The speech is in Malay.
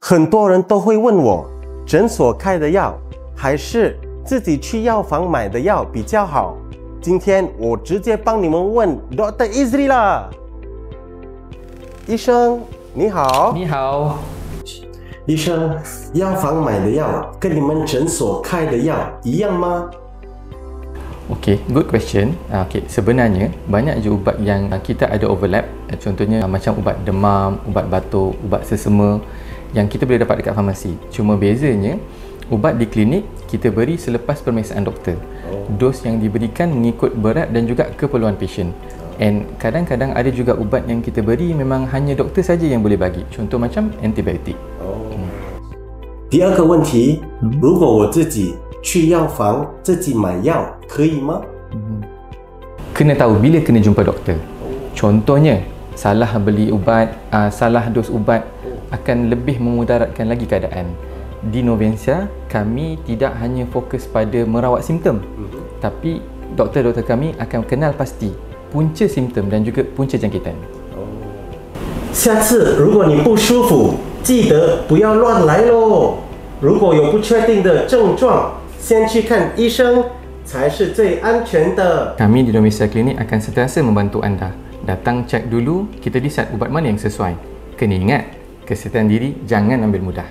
很多人都会问我，诊所开的药还是自己去药房买的药比较好？今天我直接帮你们问 Dr. Izri 啦。医生你好。你好。医生，药房买的药跟你们诊所开的药一样吗？ Okay, good question. Sebenarnya banyak je ubat yang kita ada overlap. Contohnya macam ubat demam, ubat batuk, ubat sesama yang kita boleh dapat dekat farmasi. Cuma bezanya ubat di klinik kita beri selepas pemeriksaan doktor. Dos yang diberikan mengikut berat dan juga keperluan pasien. And kadang-kadang ada juga ubat yang kita beri memang hanya doktor saja yang boleh bagi. Contoh macam antibiotik. 第二个问题，如果我自己去药房自己买药可以吗？ Kena tahu bila kena jumpa doktor. Contohnya salah beli ubat, salah dos ubat akan lebih memudaratkan lagi keadaan. Di Novensia kami tidak hanya fokus pada merawat simptom, tapi doktor-doktor kami akan kenal pasti punca simptom dan juga punca jangkitan. 下次如果你不舒服，记得不要乱来咯。如果有不确定的症状，先去看医生才是最安全的。 Kami di Novensia Klinik akan sentiasa membantu anda. Datang cek dulu, kita decide ubat mana yang sesuai. Kena ingat, kesihatan diri jangan ambil mudah.